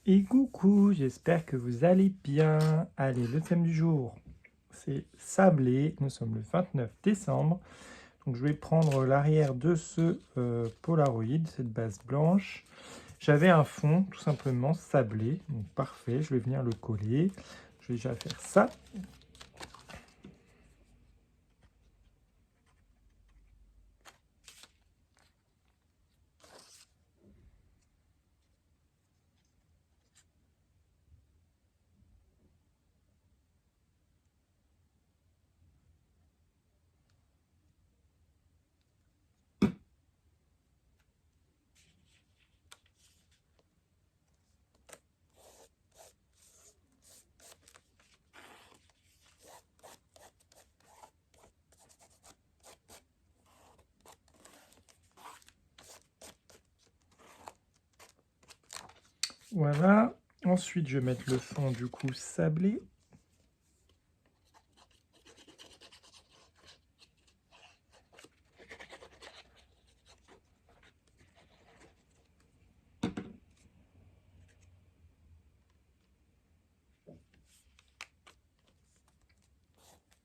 Et coucou, j'espère que vous allez bien. Allez, le thème du jour, c'est sablé. Nous sommes le 29 décembre. Donc je vais prendre l'arrière de ce Polaroid, cette base blanche. J'avais un fond tout simplement sablé, donc parfait. Je vais venir le coller. Je vais déjà faire ça. Voilà. Ensuite, je vais mettre le fond du coup sablé.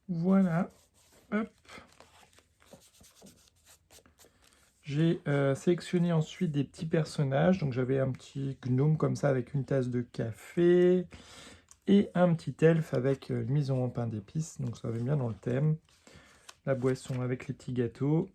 Voilà. Hop. J'ai sélectionné ensuite des petits personnages. Donc j'avais un petit gnome comme ça avec une tasse de café et un petit elfe avec une maison en pain d'épices. Donc ça va bien dans le thème. La boisson avec les petits gâteaux.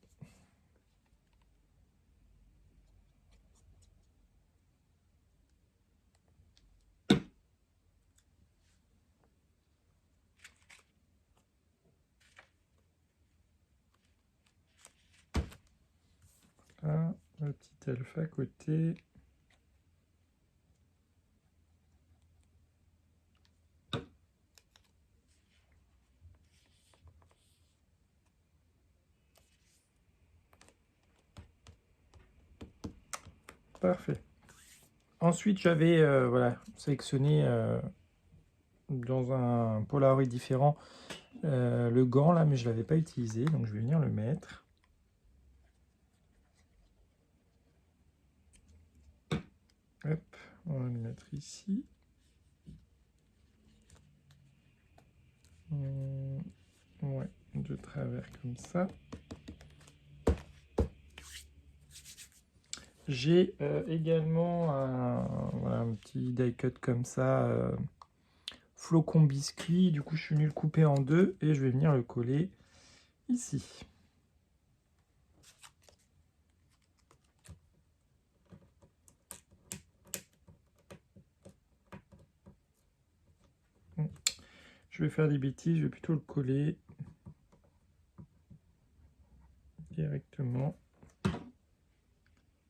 Là, le petit elfe à côté. Parfait. Ensuite, j'avais voilà, sélectionné dans un Polaroid différent le gant là, mais je ne l'avais pas utilisé, donc je vais venir le mettre. Hop, on va le mettre ici. Ouais, de travers comme ça. J'ai également voilà, un petit die cut comme ça, flocon biscuit. Du coup, je suis venu le couper en deux et je vais venir le coller ici. Je vais faire des bêtises, je vais plutôt le coller directement.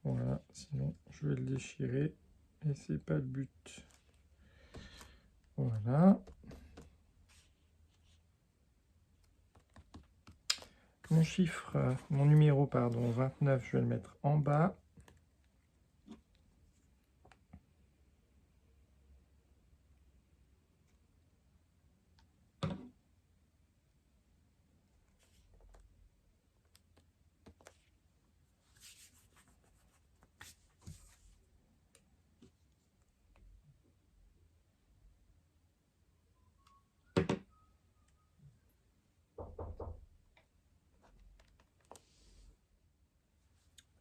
Voilà, sinon je vais le déchirer et c'est pas le but. Voilà. Mon chiffre, mon numéro, pardon, 29, je vais le mettre en bas.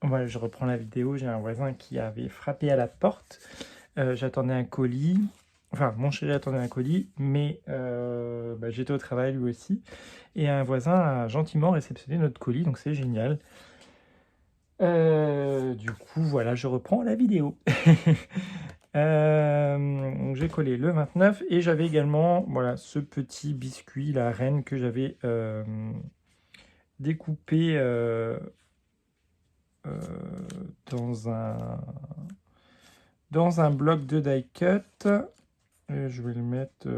Voilà, je reprends la vidéo. J'ai un voisin qui avait frappé à la porte. J'attendais un colis. Enfin, mon chéri attendait un colis, mais j'étais au travail lui aussi. Et un voisin a gentiment réceptionné notre colis, donc c'est génial. Du coup, voilà, je reprends la vidéo. Donc j'ai collé le 29 et j'avais également voilà, ce petit biscuit, la reine, que j'avais découpé dans un bloc de die cut. Et je vais le mettre...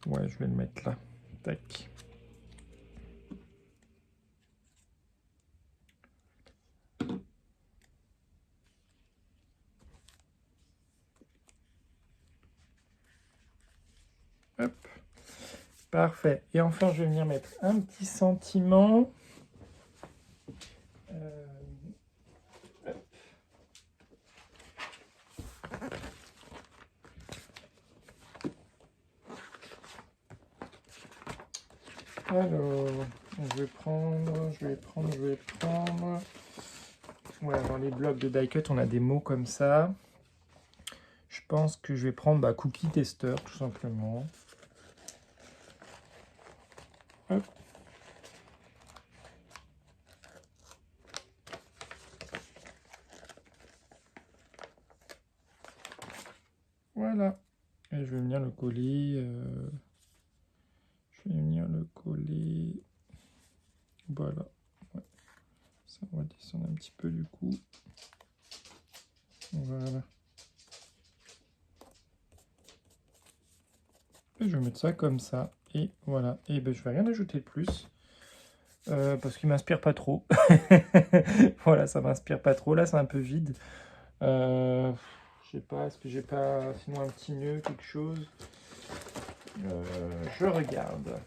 ouais, je vais le mettre là. Tac. Hop. Parfait. Et enfin, je vais venir mettre un petit sentiment. Alors, je vais prendre. Ouais, dans les blocs de die cut, on a des mots comme ça. Je pense que je vais prendre Cookie Tester, tout simplement. Hop. Voilà. Et je vais venir le coller. Voilà. Ouais. Ça, on va descendre un petit peu du coup. Voilà. Et je vais mettre ça comme ça. Et voilà. Et ben, je vais rien ajouter de plus. Parce qu'il m'inspire pas trop. Voilà, ça m'inspire pas trop. Là, c'est un peu vide. Je sais pas, est-ce que j'ai pas sinon un petit nœud, quelque chose? Je regarde.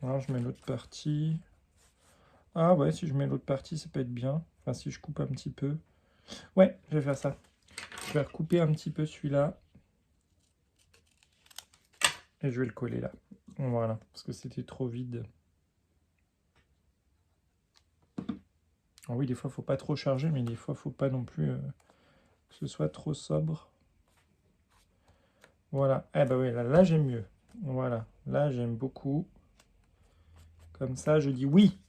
Alors, je mets l'autre partie. Ah ouais, si je mets l'autre partie, ça peut être bien. Enfin, si je coupe un petit peu. Ouais, je vais faire ça. Je vais recouper un petit peu celui-là. Et je vais le coller là. Voilà, parce que c'était trop vide. Alors oui, des fois, il ne faut pas trop charger, mais des fois, il ne faut pas non plus que ce soit trop sobre. Voilà. Eh ben oui, là j'aime mieux. Voilà, là, j'aime beaucoup. Comme ça, je dis oui.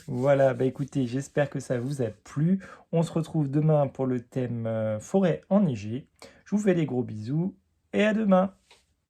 Voilà, bah écoutez, j'espère que ça vous a plu. On se retrouve demain pour le thème forêt enneigée. Je vous fais des gros bisous et à demain.